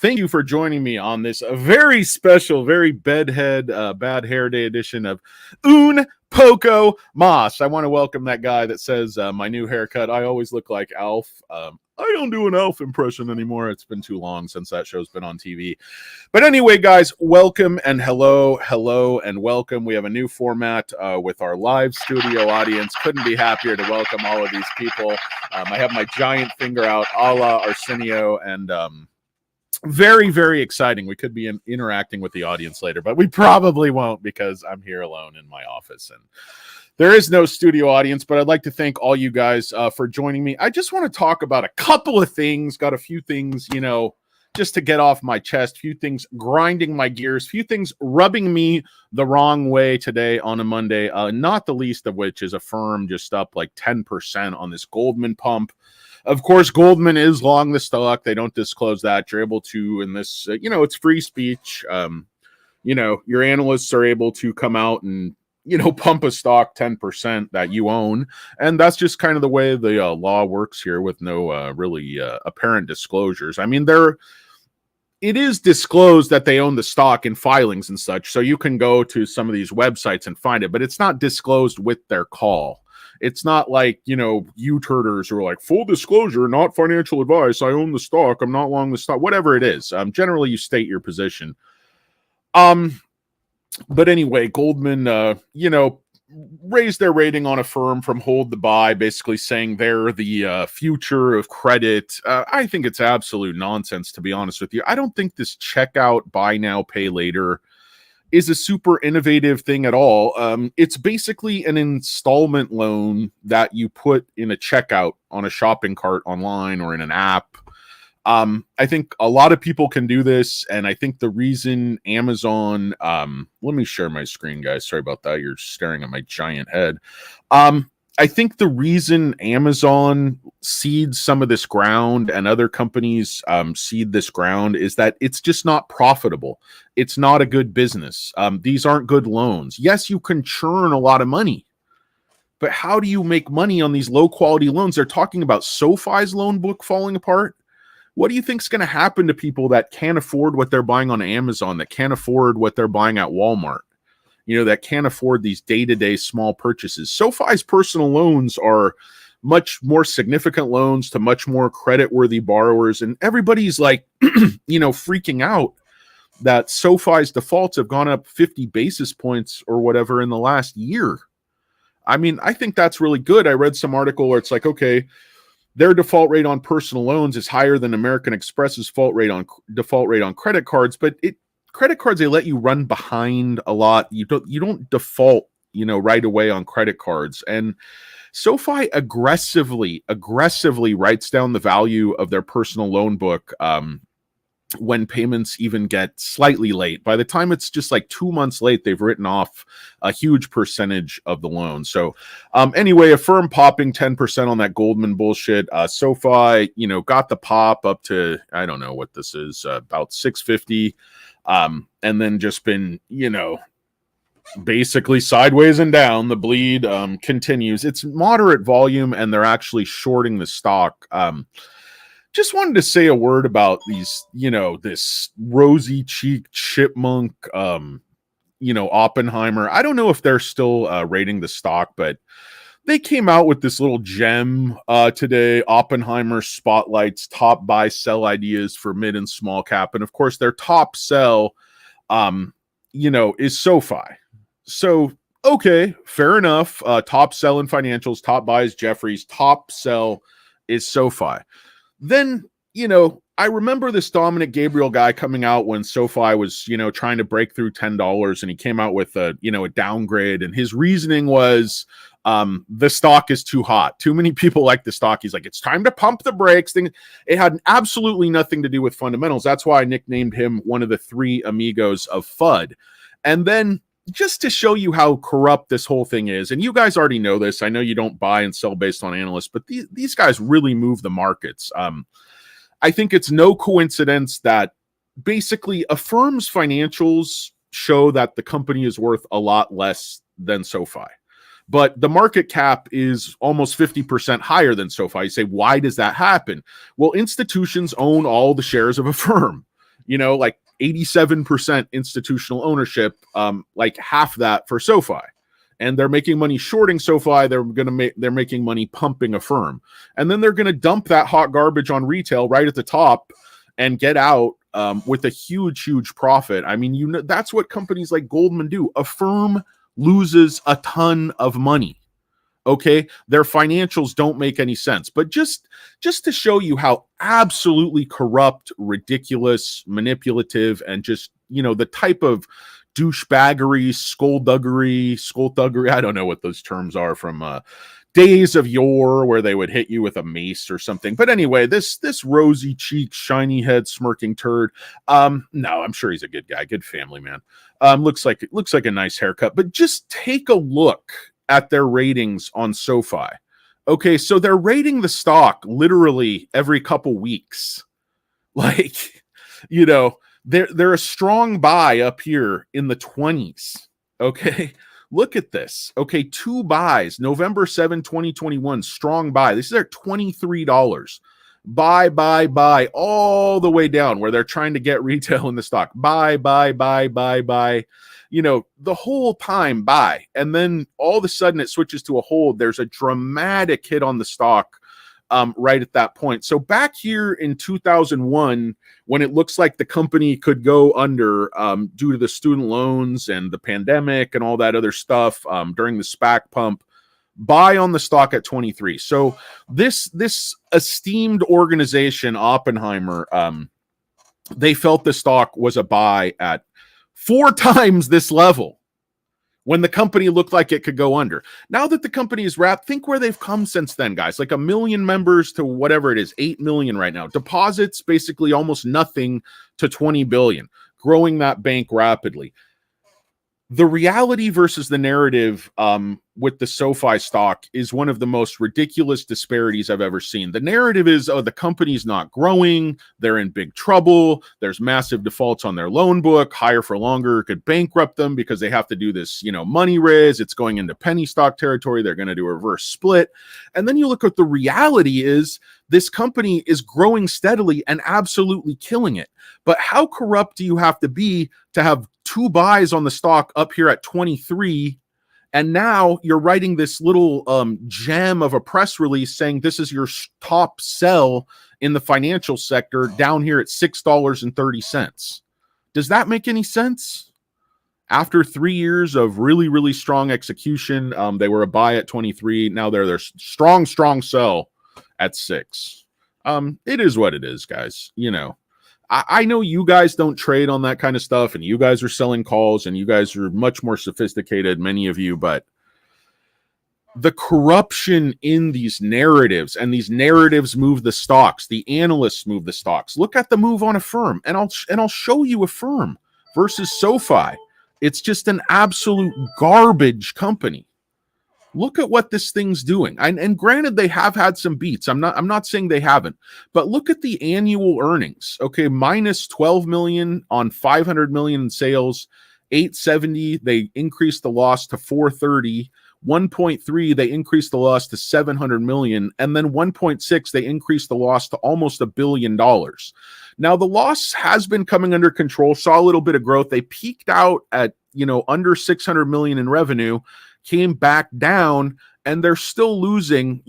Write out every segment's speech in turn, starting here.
thank you for joining me on this very special, very bedhead, bad hair day edition of Un Poco Mas. I want to welcome that guy that says my new haircut. I always look like Alf. I don't do an Alf impression anymore. It's been too long since that show's been on TV. But anyway, guys, welcome and hello and welcome. We have a new format with our live studio audience. Couldn't be happier to welcome all of these people. I have my giant finger out, a la Arsenio, and very, very exciting. We could be interacting with the audience later, but we probably won't because I'm here alone in my office and there is no studio audience. But I'd like to thank all you guys for joining me. I just want to talk about a couple of things. Got a few things, just to get off my chest. Few things grinding my gears. Few things rubbing me the wrong way today on a Monday. Not the least of which is Affirm just up like 10% on this Goldman pump. Of course, Goldman is long the stock. They don't disclose that. You're able to, in this, it's free speech. Your analysts are able to come out and, pump a stock 10% that you own. And that's just kind of the way the law works here with no really apparent disclosures. I mean, it is disclosed that they own the stock in filings and such. So you can go to some of these websites and find it, but it's not disclosed with their call. It's not like, you turders who are like, full disclosure, not financial advice. I own the stock. I'm not long the stock, whatever it is. Generally, you state your position. But anyway, Goldman, raised their rating on Affirm from hold to buy, basically saying they're the future of credit. I think it's absolute nonsense, to be honest with you. I don't think this checkout, buy now, pay later is a super innovative thing at all. It's basically an installment loan that you put in a checkout on a shopping cart online or in an app. I think a lot of people can do this, and I think the reason Amazon, let me share my screen, guys. Sorry about that. You're staring at my giant head. I think the reason Amazon seeds some of this ground and other companies seed this ground is that it's just not profitable. It's not a good business. These aren't good loans. Yes, you can churn a lot of money, but how do you make money on these low quality loans? They're talking about SOFI's loan book falling apart. What do you think is going to happen to people that can't afford what they're buying on Amazon, that can't afford what they're buying at Walmart? That can't afford these day-to-day small purchases. SOFI's personal loans are much more significant loans to much more credit-worthy borrowers. And everybody's like, freaking out that SOFI's defaults have gone up 50 basis points or whatever in the last year. I mean, I think that's really good. I read some article where it's like, okay, their default rate on personal loans is higher than American Express's default rate on credit cards, but credit cards, they let you run behind a lot. You don't default, right away on credit cards. And SOFI aggressively writes down the value of their personal loan book when payments even get slightly late. By the time it's just like 2 months late, they've written off a huge percentage of the loan. So anyway, Affirm popping 10% on that Goldman bullshit. SOFI, got the pop up to, I don't know what this is, about 650. And then just been, basically sideways and down. The bleed continues. It's moderate volume, and they're actually shorting the stock. Just wanted to say a word about these, this rosy cheeked chipmunk, Oppenheimer. I don't know if they're still rating the stock, but they came out with this little gem today. Oppenheimer spotlights top buy sell ideas for mid and small cap. And of course, their top sell, is SOFI. So, okay, fair enough. Top sell in financials, top buy is Jefferies, top sell is SOFI. Then, I remember this Dominic Gabriel guy coming out when SOFI was, trying to break through $10, and he came out with a downgrade, and his reasoning was the stock is too hot. Too many people like the stock. He's like, it's time to pump the brakes. It had absolutely nothing to do with fundamentals. That's why I nicknamed him one of the three amigos of FUD. And then just to show you how corrupt this whole thing is, and you guys already know this. I know you don't buy and sell based on analysts, but these guys really move the markets. I think it's no coincidence that basically Affirm's financials show that the company is worth a lot less than SOFI. But the market cap is almost 50% higher than SOFI. You say, why does that happen? Well, institutions own all the shares of Affirm. like 87% institutional ownership, like half that for SoFi. And they're making money shorting SoFi. They're making money pumping Affirm, and then they're going to dump that hot garbage on retail right at the top and get out with a huge profit. I mean, that's what companies like Goldman do. Affirm loses a ton of money. Okay, their financials don't make any sense, but just to show you how absolutely corrupt, ridiculous, manipulative, and just the type of douchebaggery, skullduggery, I don't know what those terms are from days of yore where they would hit you with a mace or something. But anyway, this rosy cheeked, shiny head, smirking turd. No, I'm sure he's a good guy, good family man. Looks like a nice haircut, but just take a look at their ratings on SoFi. Okay, so they're rating the stock literally every couple weeks. Like, they're a strong buy up here in the 20s. Okay, look at this. Okay, 2 buys, November 7, 2021, strong buy. This is at $23. Buy, all the way down where they're trying to get retail in the stock. Buy. The whole time buy. And then all of a sudden it switches to a hold. There's a dramatic hit on the stock right at that point. So back here in 2001, when it looks like the company could go under due to the student loans and the pandemic and all that other stuff during the SPAC pump, buy on the stock at 23. So this esteemed organization, Oppenheimer, they felt the stock was a buy at 4 times this level when the company looked like it could go under. Now that the company is wrapped, think where they've come since then, guys. Like 1 million members to whatever it is, 8 million right now. Deposits basically almost nothing to 20 billion, growing that bank rapidly. The reality versus the narrative with the SoFi stock is one of the most ridiculous disparities I've ever seen. The narrative is, oh, the company's not growing, they're in big trouble, there's massive defaults on their loan book, higher for longer could bankrupt them because they have to do this, money raise, it's going into penny stock territory, they're going to do a reverse split. And then you look at the reality is this company is growing steadily and absolutely killing it. But how corrupt do you have to be to have 2 buys on the stock up here at 23, and now you're writing this little gem of a press release saying this is your top sell in the financial sector down here at $6.30. Does that make any sense? After 3 years of really strong execution, they were a buy at 23. Now they're their strong sell at 6. It is what it is, guys. I know you guys don't trade on that kind of stuff, and you guys are selling calls, and you guys are much more sophisticated, many of you, but the corruption in these narratives, and these narratives move the stocks. The analysts move the stocks. Look at the move on Affirm, and I'll show you Affirm versus SoFi. It's just an absolute garbage company. Look at what this thing's doing. And granted, they have had some beats. I'm not saying they haven't, but look at the annual earnings. Okay, minus 12 million on 500 million in sales, 870. They increased the loss to 430. 1.3, they increased the loss to 700 million. And then 1.6, they increased the loss to almost $1 billion. Now, the loss has been coming under control, saw a little bit of growth. They peaked out at, under 600 million in revenue, came back down, and they're still losing,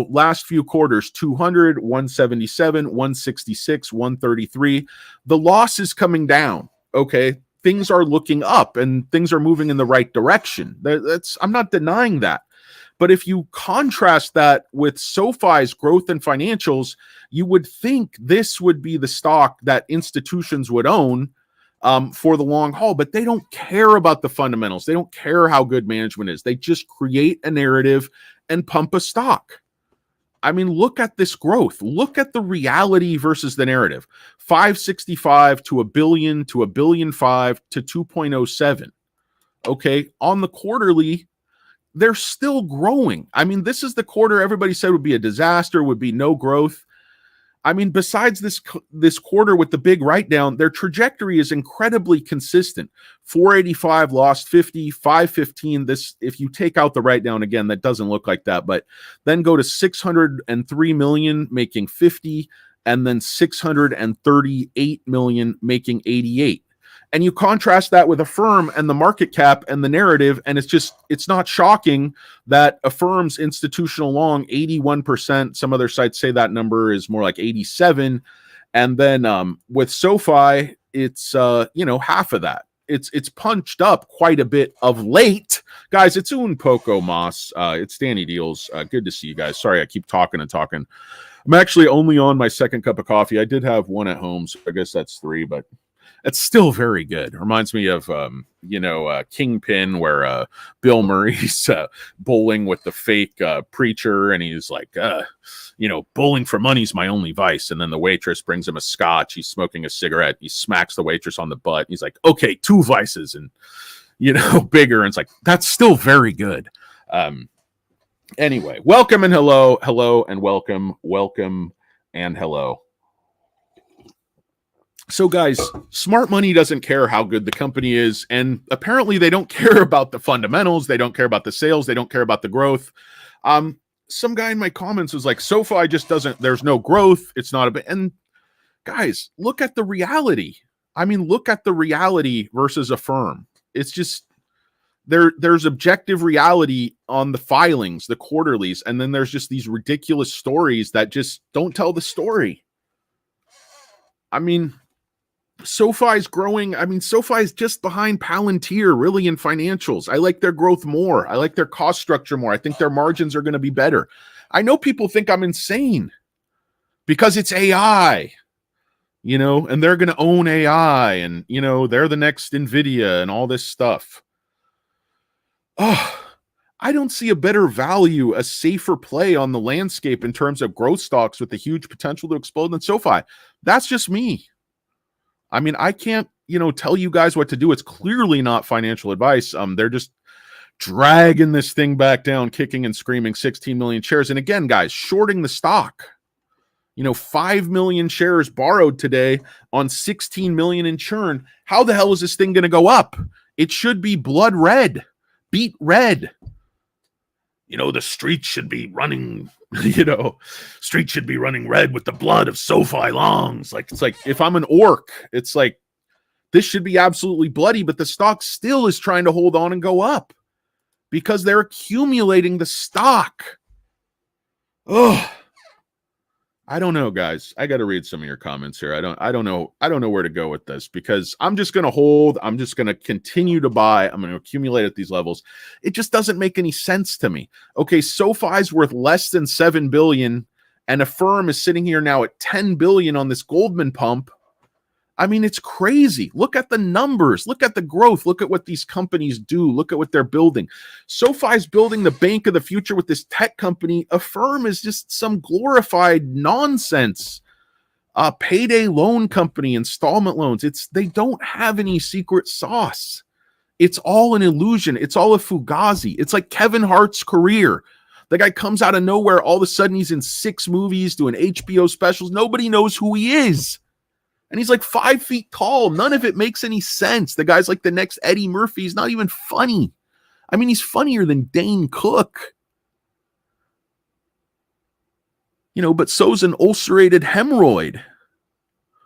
last few quarters, 200, 177, 166, 133. The loss is coming down. Okay. Things are looking up and things are moving in the right direction. I'm not denying that. But if you contrast that with SoFi's growth and financials, you would think this would be the stock that institutions would own for the long haul, but they don't care about the fundamentals. They don't care how good management is. They just create a narrative and pump a stock. I mean, look at this growth. Look at the reality versus the narrative. 565 to $1 billion to $1.5 billion to 2.07. Okay, on the quarterly, they're still growing. I mean, this is the quarter everybody said would be a disaster, would be no growth. I mean, besides this quarter with the big write-down, their trajectory is incredibly consistent. 485 lost 50, 515. This, if you take out the write-down again, that doesn't look like that, but then go to 603 million, making 50, and then 638 million making 88. And you contrast that with Affirm and the market cap and the narrative, and it's not shocking that Affirm's institutional long 81%. Some other sites say that number is more like 87. And then with SOFI, it's half of that. It's punched up quite a bit of late. Guys, it's Poco Moss. It's Danny Deals. Good to see you guys. Sorry, I keep talking and talking. I'm actually only on my second cup of coffee. I did have one at home, so I guess that's 3, but it's still very good. It reminds me of, Kingpin, where Bill Murray's bowling with the fake preacher, and he's like, bowling for money's my only vice. And then the waitress brings him a scotch. He's smoking a cigarette. He smacks the waitress on the butt. He's like, okay, 2 vices and, bigger. And it's like, that's still very good. Anyway, welcome and hello and welcome and hello. So guys, smart money doesn't care how good the company is, and apparently they don't care about the fundamentals, they don't care about the sales, they don't care about the growth. Some guy in my comments was like, SOFI just doesn't, there's no growth, it's not and guys, look at the reality. I mean, look at the reality versus Affirm. It's just, there's objective reality on the filings, the quarterlies, and then there's just these ridiculous stories that just don't tell the story. I mean, SOFI's growing. I mean, SOFI's just behind Palantir, really, in financials. I like their growth more. I like their cost structure more. I think their margins are going to be better. I know people think I'm insane because it's AI, and they're going to own AI, and, they're the next NVIDIA and all this stuff. Oh, I don't see a better value, a safer play on the landscape in terms of growth stocks with the huge potential to explode than SOFI. That's just me. I mean, I can't, tell you guys what to do. It's clearly not financial advice. They're just dragging this thing back down, kicking and screaming, 16 million shares. And again, guys, shorting the stock. 5 million shares borrowed today on 16 million in churn. How the hell is this thing going to go up? It should be blood red, beet red. The streets should be running, streets should be running red with the blood of SOFI longs. It's like, if I'm an orc, it's like, this should be absolutely bloody, but the stock still is trying to hold on and go up because they're accumulating the stock. Oh, I don't know, guys. I got to read some of your comments here. I don't know where to go with this because I'm just going to hold. I'm just going to continue to buy. I'm going to accumulate at these levels. It just doesn't make any sense to me. Okay, SOFI's worth less than 7 billion and Affirm is sitting here now at 10 billion on this Goldman pump. I mean, it's crazy. Look at the numbers. Look at the growth. Look at what these companies do. Look at what they're building. SOFI's building the bank of the future with this tech company. Affirm is just some glorified nonsense. Payday loan company, installment loans. They don't have any secret sauce. It's all an illusion. It's all a fugazi. It's like Kevin Hart's career. The guy comes out of nowhere. All of a sudden, he's in 6 movies doing HBO specials. Nobody knows who he is. And he's like 5 feet tall. None of it makes any sense. The guy's like the next Eddie Murphy. He's not even funny. I mean, he's funnier than Dane Cook. But so's an ulcerated hemorrhoid.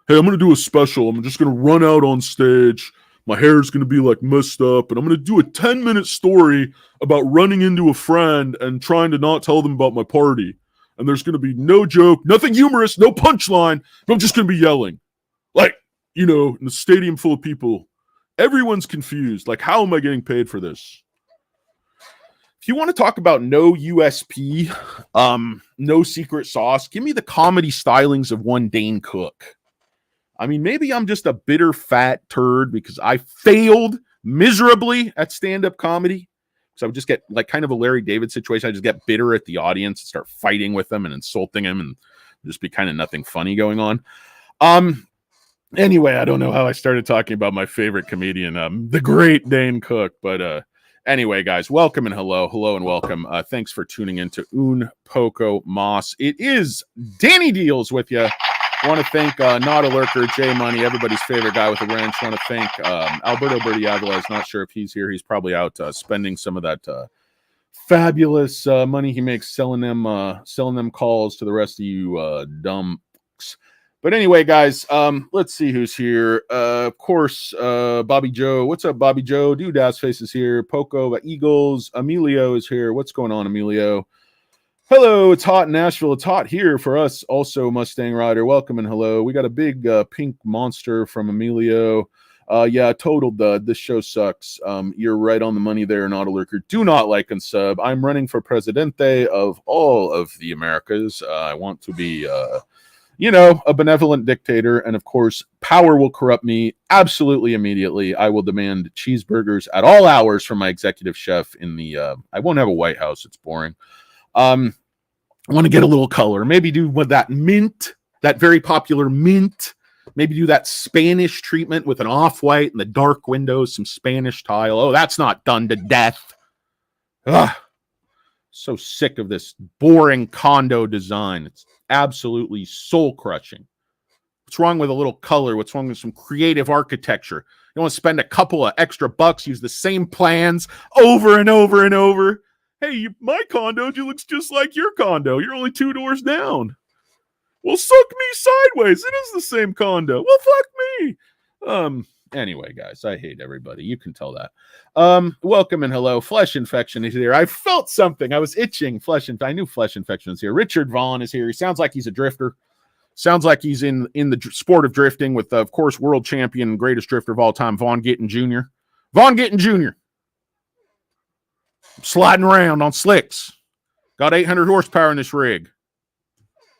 Hey, I'm going to do a special. I'm just going to run out on stage. My hair's going to be like messed up. And I'm going to do a 10-minute story about running into a friend and trying to not tell them about my party. And there's going to be no joke, nothing humorous, no punchline. But I'm just going to be yelling. Like, in a stadium full of people, everyone's confused. Like, how am I getting paid for this? If you want to talk about no USP, no secret sauce, give me the comedy stylings of one Dane Cook. I mean, maybe I'm just a bitter fat turd because I failed miserably at stand-up comedy. So I would just get like kind of a Larry David situation. I just get bitter at the audience and start fighting with them and insulting them and just be kind of nothing funny going on. Anyway, I don't know how I started talking about my favorite comedian, the great Dane Cook. But anyway, guys, welcome and hello and welcome. Thanks for tuning in to Poco Moss. It is Danny Deals with you. I want to thank Not a Lurker, J Money, everybody's favorite guy with a wrench. I want to thank Alberto Bertiagala. Not sure if he's here. He's probably out spending some of that fabulous money he makes selling them calls to the rest of you dumb. But anyway, guys, let's see who's here. Of course, Bobby Joe. What's up, Bobby Joe? Dude, Ass Face is here. Poco, Eagles. Emilio is here. What's going on, Emilio? Hello, it's hot in Nashville. It's hot here for us. Also, Mustang Rider. Welcome and hello. We got a big pink monster from Emilio. Yeah, total dud. This show sucks. You're right on the money there, not a lurker. Do not like and sub. I'm running for presidente of all of the Americas. I want to be, a benevolent dictator. And of course, power will corrupt me absolutely immediately. I will demand cheeseburgers at all hours from my executive chef in the, I won't have a White House. It's boring. I want to get a little color. Maybe do with that mint, that very popular mint. Maybe do that Spanish treatment with an off-white and the dark windows, some Spanish tile. Oh, that's not done to death. Ugh. So sick of this boring condo design. It's absolutely soul-crushing. What's wrong with a little color? What's wrong with some creative architecture? You want to spend a couple of extra bucks, use the same plans over and over and over. Hey, my condo looks just like your condo. You're only 2 doors down. Well, suck me sideways. It is the same condo. Well, fuck me. Anyway, guys, I hate everybody. You can tell that. Welcome and hello. Flesh Infection is here. I felt something. I was itching. I knew Flesh Infection is here. Richard Vaughn is here. He sounds like he's a drifter. Sounds like he's in the sport of drifting with, of course, world champion, greatest drifter of all time, Vaughn Gittin Jr. Vaughn Gittin Jr. Sliding around on slicks. Got 800 horsepower in this rig.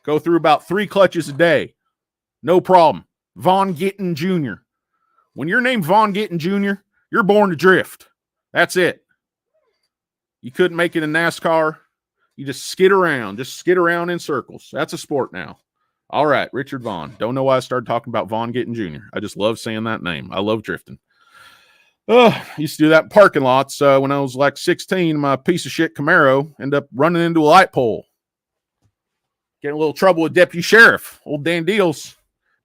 Go through about 3 clutches a day. No problem. Vaughn Gittin Jr. When you're named Vaughn Gittin Jr., you're born to drift. That's it. You couldn't make it in NASCAR. You just skid around in circles. That's a sport now. All right, Richard Vaughn. Don't know why I started talking about Vaughn Gittin Jr. I just love saying that name. I love drifting. Used to do that in parking lots when I was like 16. My piece of shit Camaro ended up running into a light pole. Getting a little trouble with deputy sheriff. Old Dan Deals.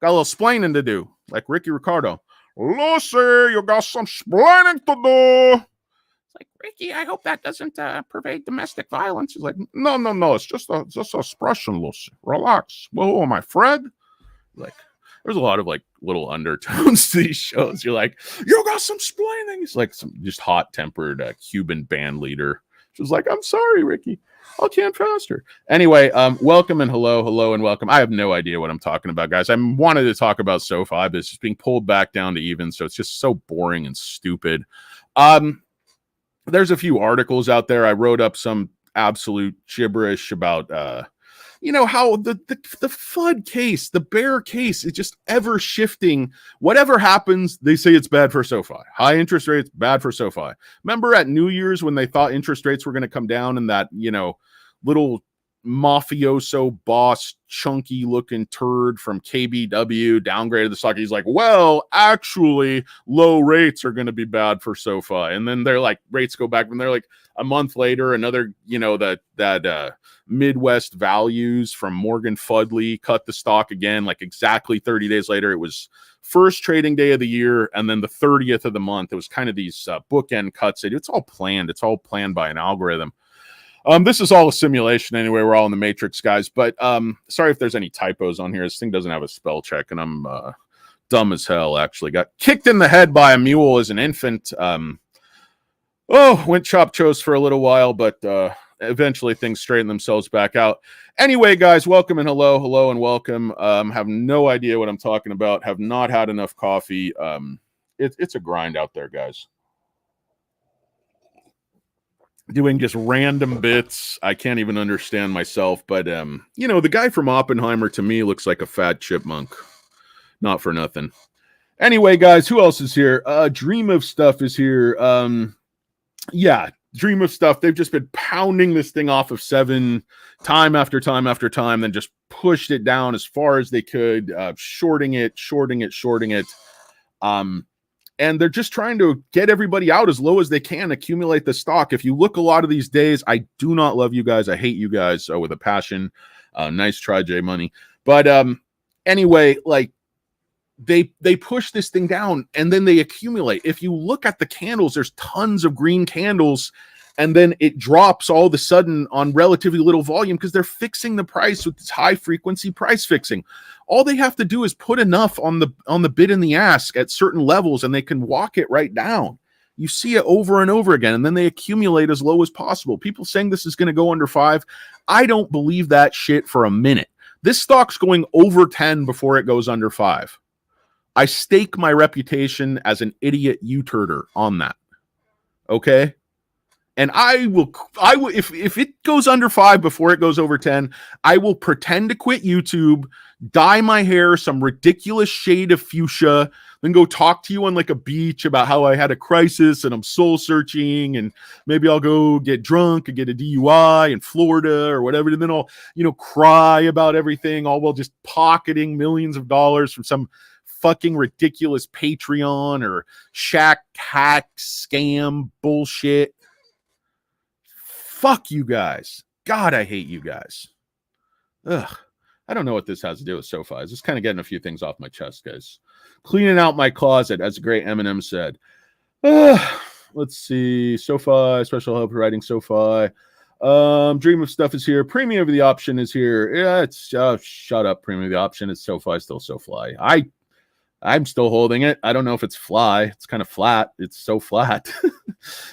Got a little splaining to do, like Ricky Ricardo. Lucy, you got some splaining to do. It's like, Ricky, I hope that doesn't pervade domestic violence. He's like, no. It's just a expression, Lucy. Relax. Whoa, am I Fred? Like, there's a lot of like little undertones to these shows. You're like, you got some splaining. It's like some just hot-tempered Cuban band leader. She's like, I'm sorry, Ricky. I'll chant faster. Anyway, welcome and hello and welcome. I have no idea what I'm talking about, guys. I wanted to talk about SOFI, but it's just being pulled back down to even, so it's just so boring and stupid. There's a few articles out there. I wrote up some absolute gibberish about how the FUD case, the bear case, is just ever shifting. Whatever happens, they say it's bad for SOFI. High interest rates, bad for SOFI. Remember at New Year's when they thought interest rates were going to come down and that, little mafioso boss, chunky looking turd from KBW downgraded the stock. He's like, well, actually, low rates are going to be bad for SOFI. And then they're like, rates go back, and they're like, a month later, another, that Midwest Values from Morgan Fudley cut the stock again, like exactly 30 days later. It was first trading day of the year, and then the 30th of the month. It was kind of these bookend cuts. It's all planned. It's all planned by an algorithm. This is all a simulation anyway. We're all in the Matrix, guys. But sorry if there's any typos on here. This thing doesn't have a spell check, and I'm dumb as hell, actually. Got kicked in the head by a mule as an infant. Went chop chose for a little while, but eventually things straighten themselves back out. Anyway, guys, welcome and hello and welcome. Have no idea what I'm talking about. Have not had enough coffee. It's a grind out there, guys. Doing just random bits. I can't even understand myself, but the guy from Oppenheimer to me looks like a fat chipmunk. Not for nothing. Anyway, guys, who else is here? Dream of Stuff is here. Dream of Stuff. They've just been pounding this thing off of 7 time after time after time, then just pushed it down as far as they could, shorting it. And they're just trying to get everybody out as low as they can, accumulate the stock. If you look a lot of these days, I do not love you guys. I hate you guys with a passion. Nice try, J Money. But anyway, like they push this thing down and then they accumulate. If you look at the candles, there's tons of green candles. and then it drops all of a sudden on relatively little volume because they're fixing the price with this high frequency price fixing. All they have to do is put enough on the bid and the ask at certain levels, and they can walk it right down. You see it over and over again, and then they accumulate as low as possible. People saying this is going to go under 5, I don't believe that shit for a minute. This stock's going over 10 before it goes under 5. I stake my reputation as an idiot U-turder on that. Okay? And I will if it goes under 5 before it goes over 10, I will pretend to quit YouTube, dye my hair some ridiculous shade of fuchsia, then go talk to you on like a beach about how I had a crisis and I'm soul searching, and maybe I'll go get drunk and get a DUI in Florida or whatever, and then I'll, cry about everything, all while just pocketing millions of dollars from some fucking ridiculous Patreon or Shack hack scam bullshit. Fuck you guys. God, I hate you guys. Ugh. I don't know what this has to do with SoFi. I'm just kind of getting a few things off my chest, guys. Cleaning out my closet, as a great Eminem said. Let's see. SoFi, special help writing SoFi. Dream of Stuff is here. Premium of the Option is here. Yeah, it's shut up. Premium of the Option. It's SoFi, still SoFi. I'm still holding it. I don't know if it's fly. It's kind of flat. It's so flat.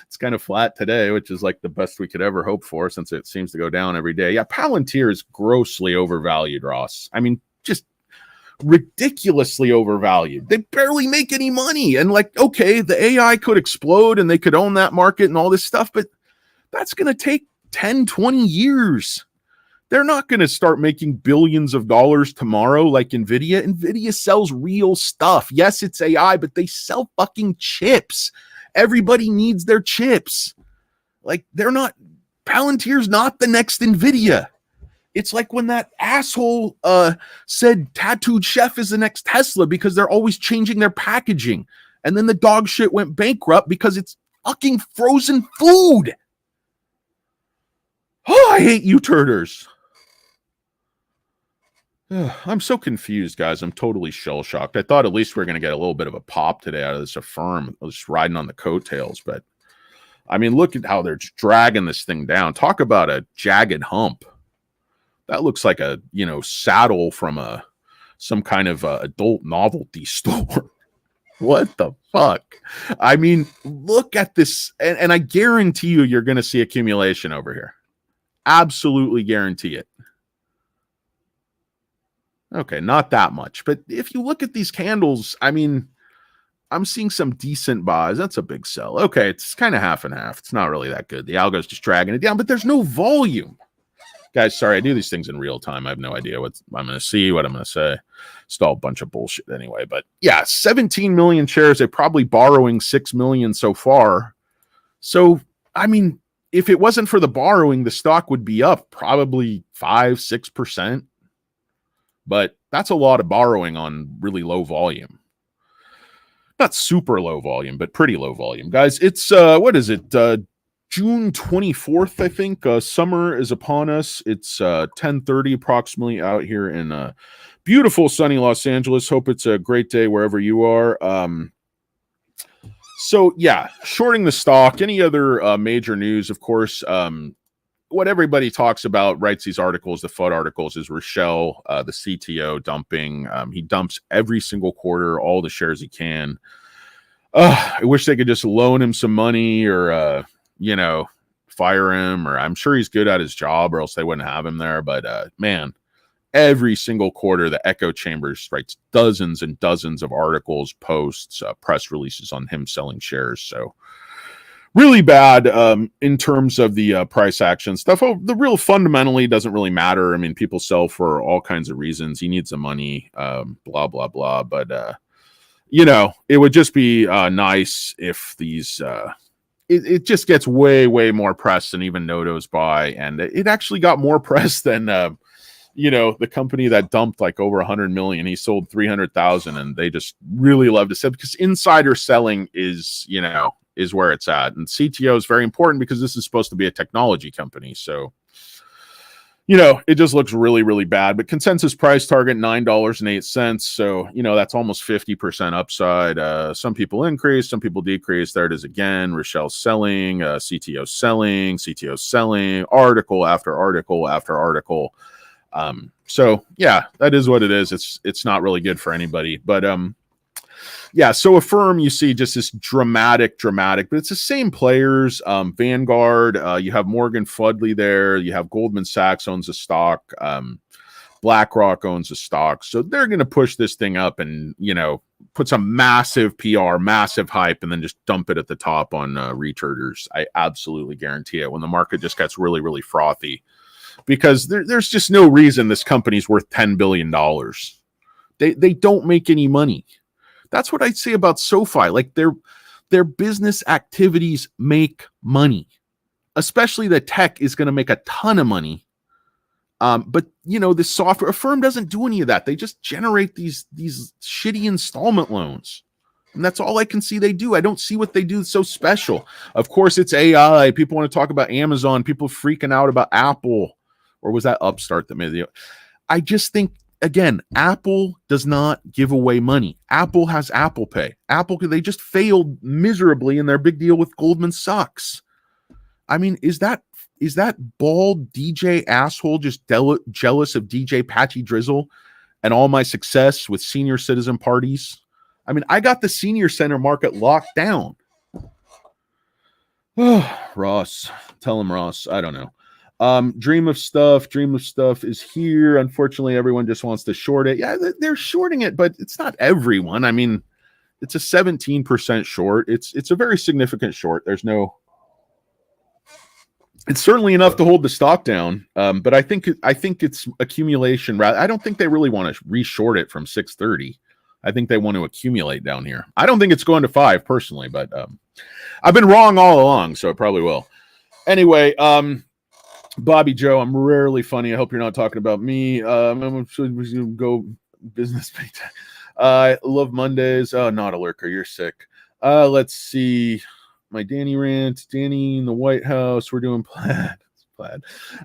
It's kind of flat today, which is like the best we could ever hope for since it seems to go down every day. Yeah, Palantir is grossly overvalued, Ross. I mean, just ridiculously overvalued. They barely make any money. And like, okay, the AI could explode and they could own that market and all this stuff, but that's going to take 10, 20 years. They're not going to start making billions of dollars tomorrow like NVIDIA. NVIDIA sells real stuff. Yes, it's AI, but they sell fucking chips. Everybody needs their chips. Like, Palantir's not the next NVIDIA. It's like when that asshole said Tattooed Chef is the next Tesla because they're always changing their packaging. And then the dog shit went bankrupt because it's fucking frozen food. Oh, I hate you, turders. I'm so confused, guys. I'm totally shell-shocked. I thought at least we are going to get a little bit of a pop today out of this Affirm. I was just riding on the coattails, but I mean, look at how they're dragging this thing down. Talk about a jagged hump. That looks like a, saddle from some kind of adult novelty store. What the fuck? I mean, look at this, and I guarantee you're going to see accumulation over here. Absolutely guarantee it. Okay, not that much. But if you look at these candles, I mean, I'm seeing some decent buys. That's a big sell. Okay, it's kind of half and half. It's not really that good. The algo's just dragging it down, but there's no volume. Guys, sorry, I do these things in real time. I have no idea what I'm going to see, what I'm going to say. It's all a bunch of bullshit anyway. But yeah, 17 million shares. They're probably borrowing 6 million so far. So, I mean, if it wasn't for the borrowing, the stock would be up probably 5-6%. But that's a lot of borrowing on really low volume. Not super low volume, but pretty low volume. Guys, it's, what is it? June 24th, I think. Summer is upon us. It's 10:30 approximately out here in beautiful sunny Los Angeles. Hope it's a great day wherever you are. So, yeah, shorting the stock. Any other major news, of course, what everybody talks about, writes these articles, the FUD articles, is Rochelle, the CTO, dumping. He dumps every single quarter, all the shares he can. I wish they could just loan him some money or, fire him. Or I'm sure he's good at his job or else they wouldn't have him there. But, man, every single quarter, the echo chambers writes dozens and dozens of articles, posts, press releases on him selling shares. So, really bad in terms of the price action stuff. Oh, the real fundamentally doesn't really matter. I mean, people sell for all kinds of reasons. He needs the money, blah, blah, blah. But, it would just be nice if these, it just gets way, way more press than even Noto's buy. And it actually got more press than, the company that dumped like over 100 million. He sold 300,000 and they just really love to sell because insider selling is where it's at. And CTO is very important because this is supposed to be a technology company. So, it just looks really, really bad. But consensus price target $9.08. So, that's almost 50% upside. Some people increase, some people decrease. There it is again. Rochelle selling, CTO selling, article after article after article. So yeah, that is what it is. It's not really good for anybody. But yeah, so Affirm, you see just this dramatic, but it's the same players. Vanguard, you have Morgan Fudley there. You have Goldman Sachs owns a stock. BlackRock owns a stock. So they're going to push this thing up and, put some massive PR, massive hype, and then just dump it at the top on retarders. I absolutely guarantee it when the market just gets really, really frothy. Because there's just no reason this company's worth $10 billion. They don't make any money. That's what I'd say about SoFi. Like their business activities make money, especially the tech is going to make a ton of money. But the software Affirm doesn't do any of that. They just generate these shitty installment loans. And that's all I can see they do. I don't see what they do so special. Of course, it's AI. People want to talk about Amazon. People freaking out about Apple. Or was that Upstart that made the... I just think, again, Apple does not give away money. Apple has Apple Pay. They just failed miserably in their big deal with Goldman Sachs. I mean, is that bald DJ asshole just jealous of DJ Patchy Drizzle and all my success with senior citizen parties? I mean, I got the senior center market locked down. Ross. Tell him, Ross. I don't know. Dream of stuff is here. Unfortunately, everyone just wants to short it. Yeah, they're shorting it, but it's not everyone. I mean, it's a 17% short. It's a very significant short. It's certainly enough to hold the stock down. But I think it's accumulation. I don't think they really want to reshort it from 630. I think they want to accumulate down here. I don't think it's going to 5 personally, but I've been wrong all along, so it probably will. Anyway, Bobby Joe, I'm rarely funny. I hope you're not talking about me. I'm going to go business. I love Mondays. Oh, not a lurker. You're sick. Let's see. My Danny rant. Danny in the White House. We're doing plaid.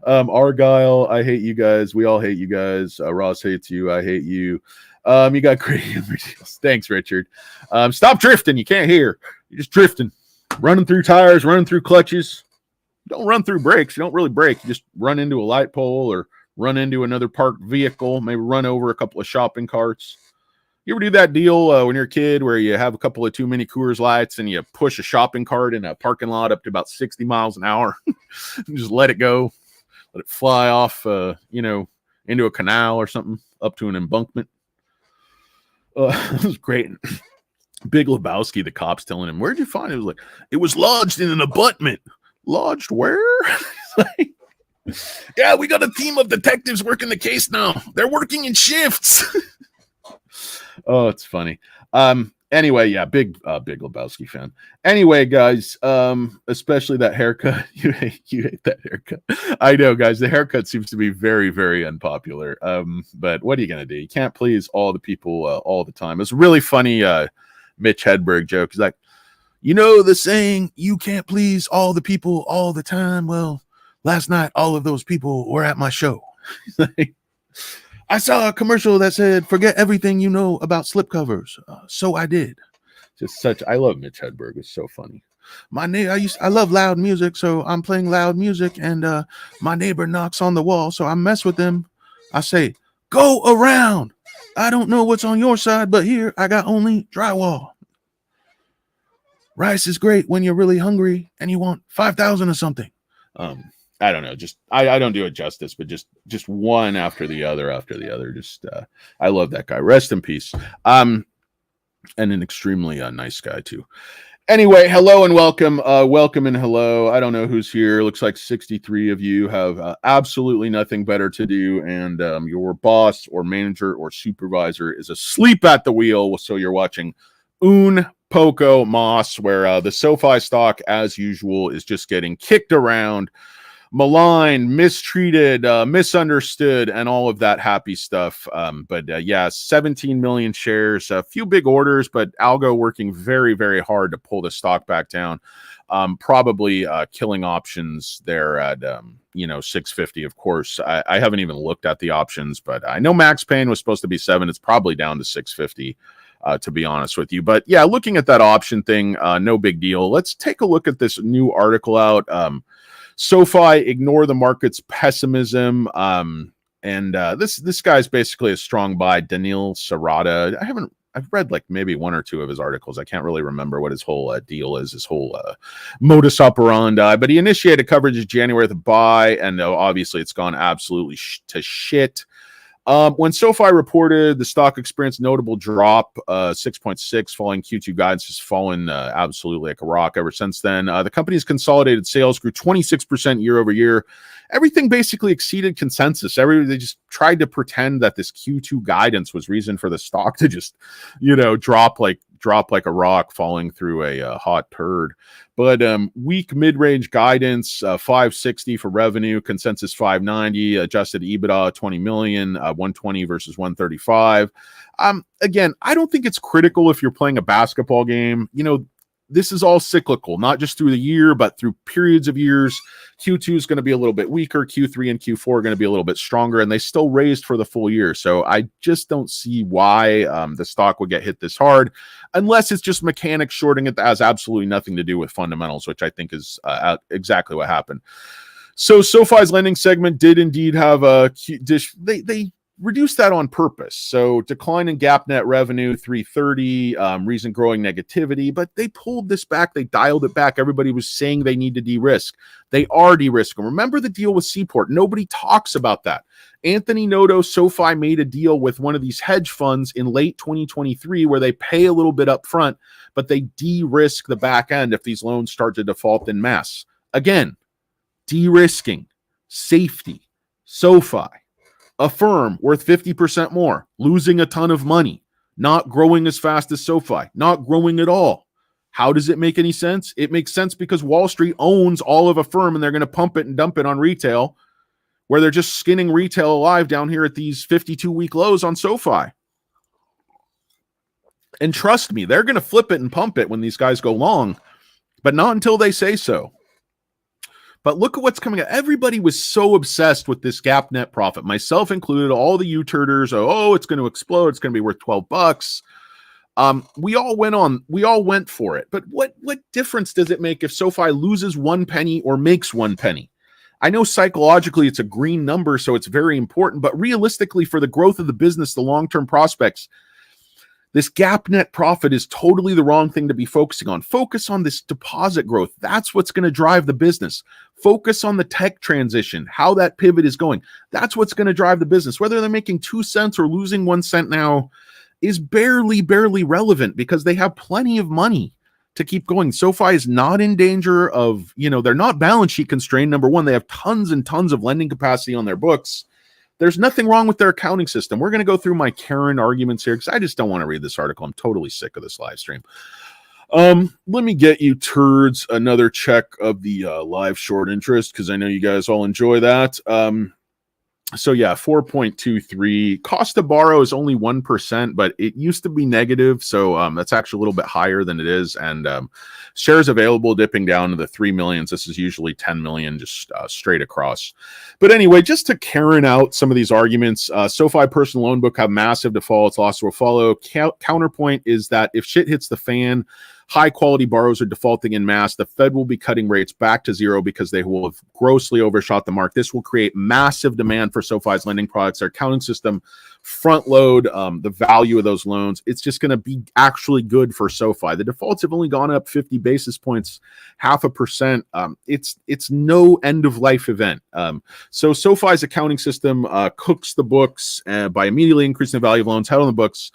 Argyle. I hate you guys. We all hate you guys. Ross hates you. I hate you. You got crazy deals. Thanks, Richard. Stop drifting. You can't hear. You're just drifting. Running through tires, running through clutches. Don't run through brakes. You don't really brake. You just run into a light pole or run into another parked vehicle, maybe run over a couple of shopping carts. You ever do that deal when you're a kid where you have a couple of too many Coors Lights and you push a shopping cart in a parking lot up to about 60 miles an hour and just let it go, let it fly off, into a canal or something, up to an embankment? It was great. Big Lebowski, the cops telling him, "Where'd you find it?" It was like, "It was lodged in an abutment." Lodged where? Like, yeah, we got a team of detectives working the case now. They're working in shifts. Oh, it's funny. Anyway, yeah, big Lebowski fan. Anyway, guys, especially that haircut. You hate that haircut. I know, guys. The haircut seems to be very, very unpopular. But what are you gonna do? You can't please all the people all the time. It's really funny. Mitch Hedberg joke. He's like, the saying, you can't please all the people all the time. Well, last night, all of those people were at my show. I saw a commercial that said, forget everything you know about slipcovers. So I did. I love Mitch Hedberg. It's so funny. I love loud music. So I'm playing loud music and my neighbor knocks on the wall. So I mess with him. I say, go around. I don't know what's on your side, but here I got only drywall. Rice is great when you're really hungry and you want 5,000 or something. I don't know. Just I don't do it justice, but just one after the other. Just I love that guy. Rest in peace. And an extremely nice guy too. Anyway, hello and welcome. Welcome and hello. I don't know who's here. Looks like 63 of you have absolutely nothing better to do, and your boss or manager or supervisor is asleep at the wheel. So you're watching Poco Moss, where the SoFi stock, as usual, is just getting kicked around maligned, mistreated, misunderstood, and all of that happy stuff. But yeah, 17 million shares, a few big orders, but algo working very, very hard to pull the stock back down. Probably killing options there at 650. Of course, I haven't even looked at the options, but I know max pain was supposed to be 7. It's probably down to 650. To be honest with you. But yeah, looking at that option thing, no big deal. Let's take a look at this new article out. SOFI, ignore the market's pessimism. And this guy's basically a strong buy, Daniil Sarada. I've read like maybe 1 or 2 of his articles. I can't really remember what his whole deal is, his whole modus operandi. But he initiated coverage in January with a buy, and obviously it's gone absolutely to shit. When SOFI reported, the stock experienced notable drop, 6.6, falling Q2 guidance has fallen absolutely like a rock ever since then. The company's consolidated sales grew 26% year over year. Everything basically exceeded consensus. They just tried to pretend that this Q2 guidance was reason for the stock to just, drop like a rock falling through a hot turd. But weak mid-range guidance, 560 for revenue, consensus 590, adjusted EBITDA 20 million, 120 versus 135. Again, I don't think it's critical if you're playing a basketball game. This is all cyclical, not just through the year, but through periods of years. Q2 is going to be a little bit weaker. Q3 and Q4 are going to be a little bit stronger, and they still raised for the full year. So I just don't see why the stock would get hit this hard, unless it's just mechanics shorting it that has absolutely nothing to do with fundamentals, which I think is exactly what happened. So SoFi's lending segment did indeed have a they reduced that on purpose. So decline in GAAP net revenue, 330, reason growing negativity, but they pulled this back. They dialed it back. Everybody was saying they need to de-risk. They are de-risking. Remember the deal with Seaport. Nobody talks about that. Anthony Noto, SoFi made a deal with one of these hedge funds in late 2023 where they pay a little bit up front, but they de-risk the back end if these loans start to default in mass. Again, de-risking, safety, SoFi. Affirm worth 50% more, losing a ton of money, not growing as fast as SoFi, not growing at all. How does it make any sense? It makes sense because Wall Street owns all of Affirm and they're going to pump it and dump it on retail, where they're just skinning retail alive down here at these 52-week lows on SoFi. And trust me, they're going to flip it and pump it when these guys go long, but not until they say so. But look at what's coming out. Everybody was so obsessed with this GAAP net profit, myself included, all the U-turders. Oh, it's going to explode. It's going to be worth $12. We all went for it. But what difference does it make if SoFi loses 1 penny or makes 1 penny? I know psychologically it's a green number, so it's very important. But realistically, for the growth of the business, the long-term prospects, this GAAP net profit is totally the wrong thing to be focusing on. Focus on this deposit growth. That's what's going to drive the business. Focus on the tech transition, how that pivot is going. That's what's going to drive the business. Whether they're making 2 cents or losing 1 cent now is barely relevant because they have plenty of money to keep going. SoFi is not in danger of, they're not balance sheet constrained. Number one, they have tons and tons of lending capacity on their books. There's nothing wrong with their accounting system. We're going to go through my Karen arguments here because I just don't want to read this article. I'm totally sick of this live stream. Let me get you turds another check of the live short interest because I know you guys all enjoy that. So yeah, 4.23. Cost to borrow is only 1%, but it used to be negative. So that's actually a little bit higher than it is. And shares available dipping down to the 3 millions. This is usually 10 million, just straight across. But anyway, just to Karen out some of these arguments, SoFi personal loan book have massive defaults, loss will follow. Counterpoint is that if shit hits the fan, high quality borrowers are defaulting in mass. The Fed will be cutting rates back to zero because they will have grossly overshot the mark. This will create massive demand for SoFi's lending products. Their accounting system front load the value of those loans. It's just going to be actually good for SoFi. The defaults have only gone up 50 basis points, 0.5%. It's no end of life event. So SoFi's accounting system cooks the books by immediately increasing the value of loans held on the books.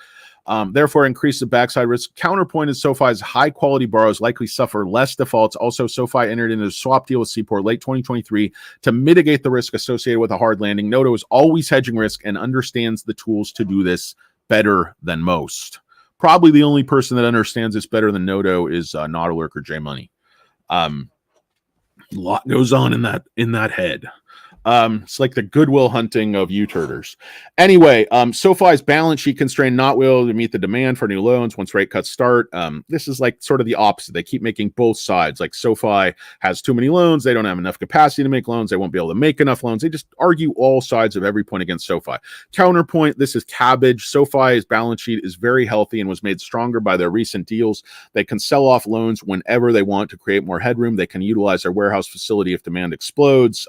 Therefore, increase the backside risk. Counterpoint is SoFi's high-quality borrowers likely suffer less defaults. Also, SoFi entered into a swap deal with Seaport late 2023 to mitigate the risk associated with a hard landing. Noto is always hedging risk and understands the tools to do this better than most. Probably the only person that understands this better than Noto is Nautilurk or J Money. A lot goes on in that head. It's like the goodwill hunting of U-turders. Anyway, SoFi's balance sheet constrained, not will to meet the demand for new loans once rate cuts start. This is like sort of the opposite. They keep making both sides. Like SoFi has too many loans. They don't have enough capacity to make loans. They won't be able to make enough loans. They just argue all sides of every point against SoFi. Counterpoint, this is cabbage. SoFi's balance sheet is very healthy and was made stronger by their recent deals. They can sell off loans whenever they want to create more headroom. They can utilize their warehouse facility if demand explodes.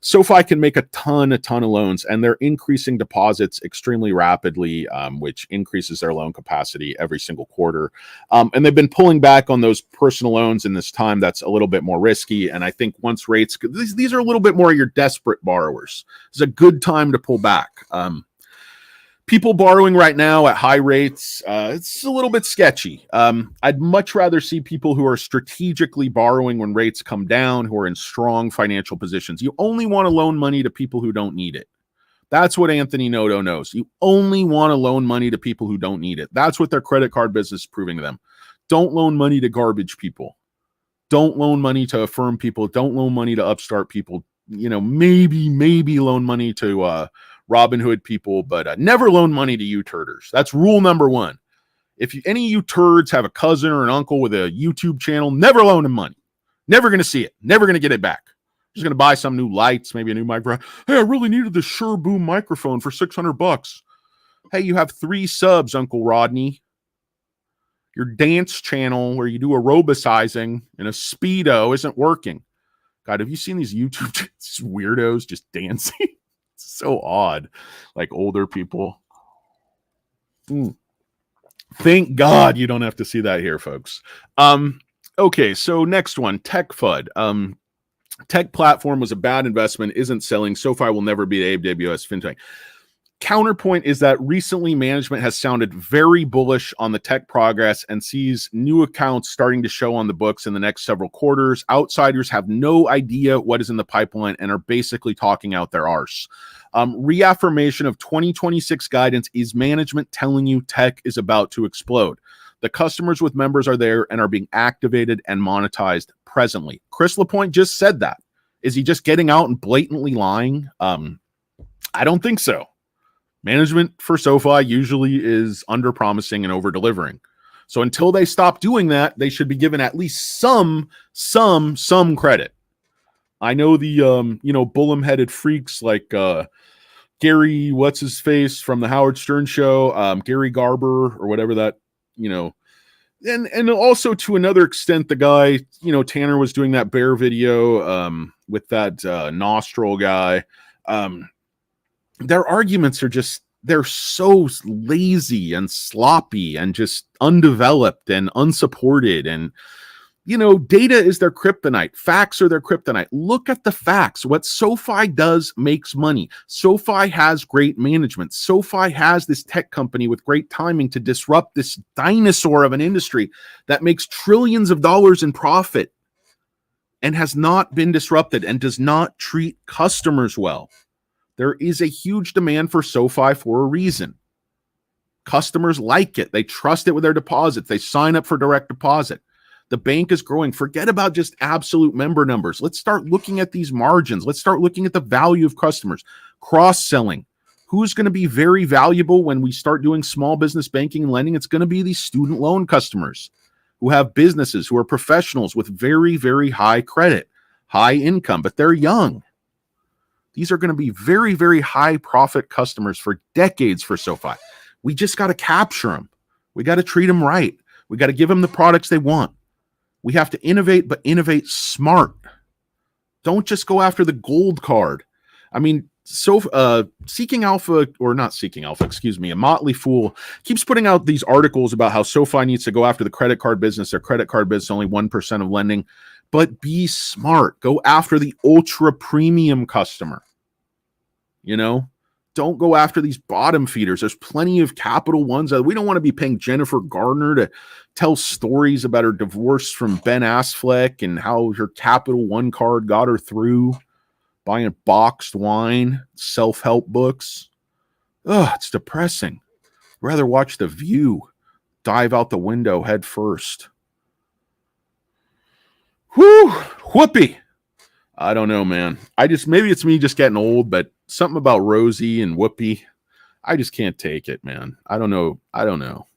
SoFi can make a ton of loans, and they're increasing deposits extremely rapidly, which increases their loan capacity every single quarter. And they've been pulling back on those personal loans in this time that's a little bit more risky. And I think once rates, these are a little bit more your desperate borrowers. It's a good time to pull back. People borrowing right now at high rates, it's a little bit sketchy. I'd much rather see people who are strategically borrowing when rates come down, who are in strong financial positions. You only want to loan money to people who don't need it. That's what Anthony Noto knows. You only want to loan money to people who don't need it. That's what their credit card business is proving to them. Don't loan money to garbage people. Don't loan money to Affirm people. Don't loan money to upstart people. You know, maybe loan money to Robinhood people, but never loan money to you-turders. That's rule number one. If any of you turds have a cousin or an uncle with a YouTube channel, never loan them money. Never going to see it. Never going to get it back. Just going to buy some new lights, maybe a new microphone. Hey, I really needed the Shure Boom microphone for $600. Hey, you have 3 subs, Uncle Rodney. Your dance channel where you do aerobicizing in a Speedo isn't working. God, have you seen these YouTube weirdos just dancing? So odd, like older people. Thank God you don't have to see that here, folks. Okay, so next one, Tech FUD. Tech platform was a bad investment, isn't selling. SoFi will never be AWS Fintech. Counterpoint is that recently management has sounded very bullish on the tech progress and sees new accounts starting to show on the books in the next several quarters. Outsiders have no idea what is in the pipeline and are basically talking out their arse. Reaffirmation of 2026 guidance is management telling you tech is about to explode. The customers with members are there and are being activated and monetized presently. Chris LaPointe just said that. Is he just getting out and blatantly lying? I don't think so. Management for SoFi usually is under-promising and over-delivering. So until they stop doing that, they should be given at least some credit. I know the bullum-headed freaks like Gary, what's his face from the Howard Stern show, Gary Garber or whatever that, and also to another extent, the guy, Tanner was doing that bear video with that nostril guy. Their arguments are just, they're so lazy and sloppy and just undeveloped and unsupported. And, data is their kryptonite. Facts are their kryptonite. Look at the facts. What SoFi does makes money. SoFi has great management. SoFi has this tech company with great timing to disrupt this dinosaur of an industry that makes trillions of dollars in profit and has not been disrupted and does not treat customers well. There is a huge demand for SoFi for a reason. Customers like it. They trust it with their deposits. They sign up for direct deposit. The bank is growing. Forget about just absolute member numbers. Let's start looking at these margins. Let's start looking at the value of customers. Cross-selling. Who's going to be very valuable when we start doing small business banking and lending? It's going to be these student loan customers who have businesses, who are professionals with very, very high credit, high income, but they're young. These are going to be very, very high profit customers for decades for SoFi. We just got to capture them. We got to treat them right. We got to give them the products they want. We have to innovate, but innovate smart. Don't just go after the gold card. I mean, Seeking Alpha, or not Seeking Alpha, excuse me, a Motley Fool keeps putting out these articles about how SoFi needs to go after the credit card business. Their credit card business is only 1% of lending. But be smart. Go after the ultra premium customer. Don't go after these bottom feeders. There's plenty of Capital Ones. We don't want to be paying Jennifer Gardner to tell stories about her divorce from Ben Affleck and how her Capital One card got her through buying boxed wine, self-help books. Ugh, it's depressing. I'd rather watch The View dive out the window head first. Whoo, whoopee. I don't know, man. Maybe it's me just getting old, but something about Rosie and Whoopi, I just can't take it, man. I don't know.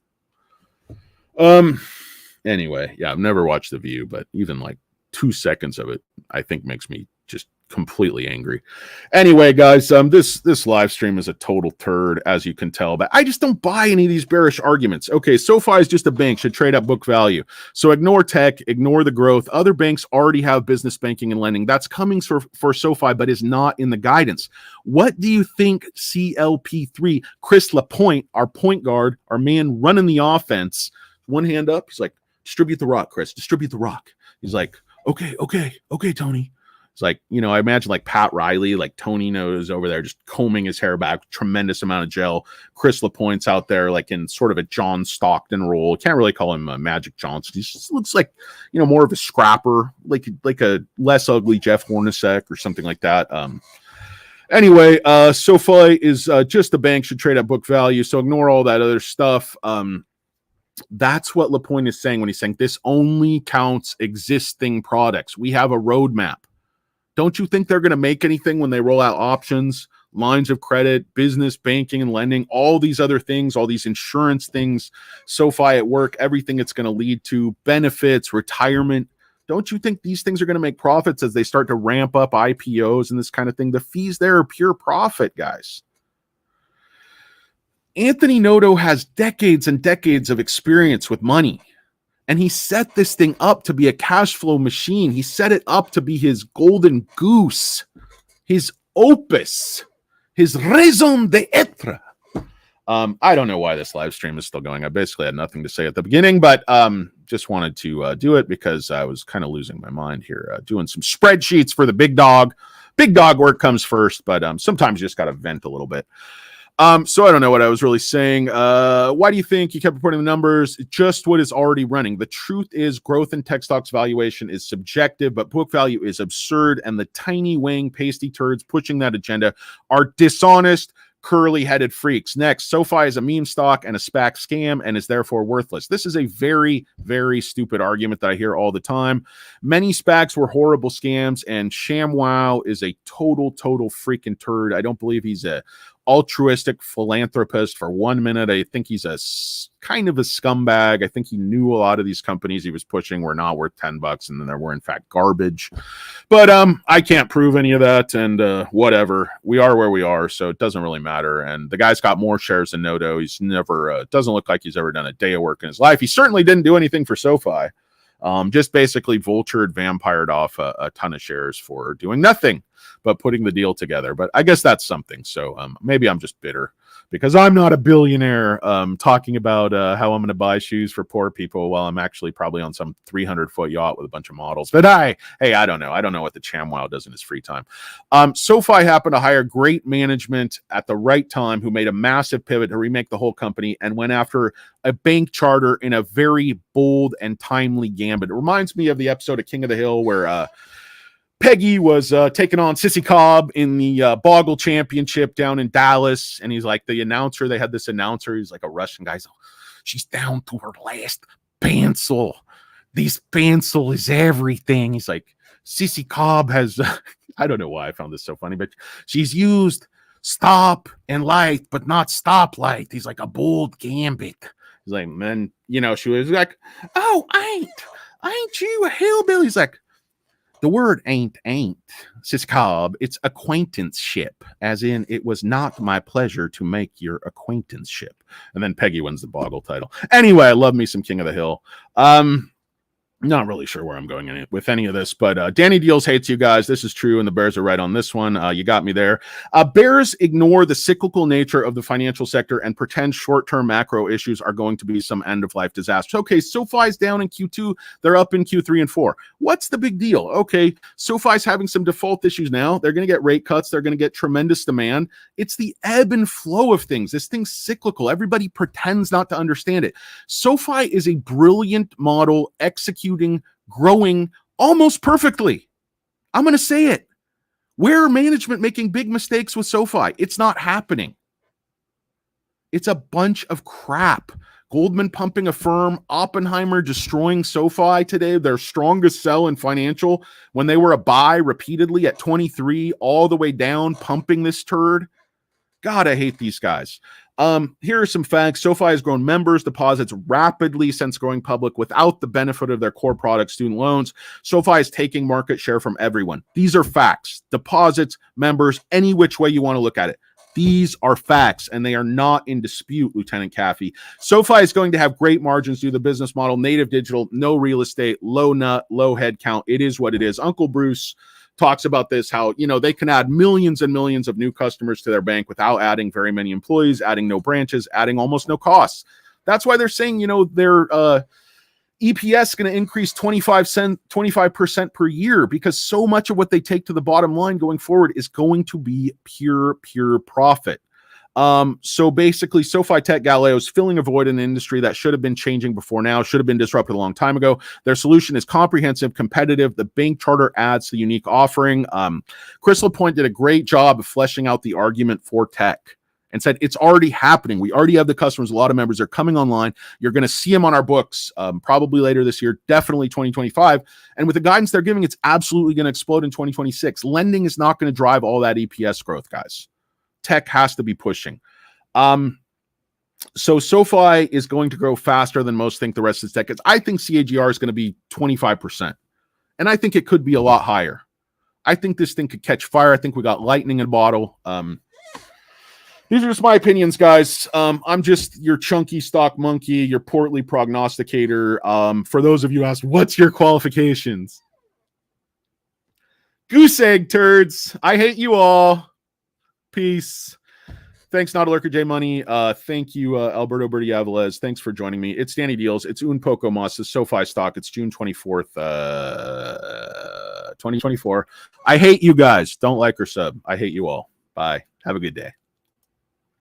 Anyway, yeah, I've never watched The View, but even like 2 seconds of it, I think makes me just completely angry. Anyway, guys, this live stream is a total turd, as you can tell, but I just don't buy any of these bearish arguments. Okay, SoFi is just a bank, should trade at book value. So ignore tech, ignore the growth. Other banks already have business banking and lending. That's coming for SoFi, but is not in the guidance. What do you think CLP3, Chris Lapointe, our point guard, our man running the offense, one hand up, he's like, distribute the rock, Chris, distribute the rock. He's like, okay, Tony. It's like, I imagine like Pat Riley, like Tony knows over there, just combing his hair back, tremendous amount of gel. Chris Lapointe's out there, like in sort of a John Stockton role. Can't really call him Magic Johnson. He just looks like, more of a scrapper, like a less ugly Jeff Hornacek or something like that. Anyway, SoFi is just the bank, should trade at book value. So ignore all that other stuff. That's what Lapointe is saying when he's saying this only counts existing products. We have a roadmap. Don't you think they're going to make anything when they roll out options, lines of credit, business banking and lending, all these other things, all these insurance things, SoFi at work, everything it's going to lead to, benefits, retirement? Don't you think these things are going to make profits as they start to ramp up IPOs and this kind of thing? The fees there are pure profit, guys. Anthony Noto has decades and decades of experience with money. And he set this thing up to be a cash flow machine. He set it up to be his golden goose, his opus, his raison d'etre. I don't know why this live stream is still going. I basically had nothing to say at the beginning, but just wanted to do it because I was kind of losing my mind here, doing some spreadsheets for the big dog. Big dog work comes first, but sometimes you just got to vent a little bit. So I don't know what I was really saying. Why do you think you kept reporting the numbers? Just what is already running. The truth is growth in tech stocks valuation is subjective, but book value is absurd. And the tiny weighing pasty turds pushing that agenda are dishonest, curly-headed freaks. Next, SoFi is a meme stock and a SPAC scam and is therefore worthless. This is a very, very stupid argument that I hear all the time. Many SPACs were horrible scams, and ShamWow is a total freaking turd. I don't believe he's a altruistic philanthropist for 1 minute. I think he's a kind of a scumbag. I think he knew a lot of these companies he was pushing were not worth $10 and then they were in fact garbage. But I can't prove any of that, and whatever. We are where we are, so it doesn't really matter. And the guy's got more shares than Noto. He's never doesn't look like he's ever done a day of work in his life. He certainly didn't do anything for SoFi. Just basically vultured, vampired off a ton of shares for doing nothing but putting the deal together. But I guess that's something. So maybe I'm just bitter because I'm not a billionaire talking about how I'm going to buy shoes for poor people while I'm actually probably on some 300-foot yacht with a bunch of models. But I don't know. I don't know what the ShamWow does in his free time. SoFi happened to hire great management at the right time who made a massive pivot to remake the whole company and went after a bank charter in a very bold and timely gambit. It reminds me of the episode of King of the Hill where Peggy was taking on Sissy Cobb in the Boggle Championship down in Dallas. And he's like the announcer. They had this announcer. He's like a Russian guy. So she's down to her last pencil. This pencil is everything. He's like, Sissy Cobb has, I don't know why I found this so funny, but she's used stop and light, but not stoplight. He's like a bold gambit. He's like, man, she was like, oh, ain't you a hillbilly? He's like, the word ain't, Sis Cobb. It's acquaintanceship, as in it was not my pleasure to make your acquaintanceship. And then Peggy wins the Boggle title. Anyway, I love me some King of the Hill. Not really sure where I'm going with any of this, but Danny Deals hates you guys. This is true, and the Bears are right on this one. You got me there. Bears ignore the cyclical nature of the financial sector and pretend short-term macro issues are going to be some end-of-life disaster. Okay, SoFi's down in Q2. They're up in Q3 and 4. What's the big deal? Okay, SoFi's having some default issues now. They're going to get rate cuts. They're going to get tremendous demand. It's the ebb and flow of things. This thing's cyclical. Everybody pretends not to understand it. SoFi is a brilliant model, executing, growing almost perfectly. I'm going to say it. Where are management making big mistakes with SoFi? It's not happening. It's a bunch of crap. Goldman pumping Affirm, Oppenheimer destroying SoFi today, their strongest sell in financial when they were a buy repeatedly at 23, all the way down, pumping this turd. God, I hate these guys. Here are some facts. SoFi has grown members, deposits rapidly since going public without the benefit of their core product, student loans. SoFi is taking market share from everyone. These are facts. Deposits, members, any which way you want to look at it. These are facts, and they are not in dispute, Lieutenant Caffey. SoFi is going to have great margins due to the business model, native digital, no real estate, low nut, low head count. It is what it is. Uncle Bruce talks about this, how, they can add millions and millions of new customers to their bank without adding very many employees, adding no branches, adding almost no costs. That's why they're saying, their EPS is going to increase 25% per year, because so much of what they take to the bottom line going forward is going to be pure profit. So basically, SoFi Tech Galileo is filling a void in an industry that should have been changing before now, should have been disrupted a long time ago. Their solution is comprehensive, competitive. The bank charter adds the unique offering. Chris LaPointe did a great job of fleshing out the argument for tech and said it's already happening. We already have the customers. A lot of members are coming online. You're going to see them on our books probably later this year, definitely 2025. And with the guidance they're giving, it's absolutely going to explode in 2026. Lending is not going to drive all that EPS growth, guys. Tech has to be pushing. So SoFi is going to grow faster than most think the rest of the tech is. I think CAGR is going to be 25%. And I think it could be a lot higher. I think this thing could catch fire. I think we got lightning in a bottle. These are just my opinions, guys. I'm just your chunky stock monkey, your portly prognosticator. For those of you who asked, what's your qualifications? Goose egg turds. I hate you all. Peace. Thanks, Not a Lurker J Money. Thank you, Alberto Bertiavelez. Thanks for joining me. It's Danny Deals. It's Un Poco Mas. It's SoFi Stock. It's June 24th, 2024. I hate you guys. Don't like or sub. I hate you all. Bye. Have a good day.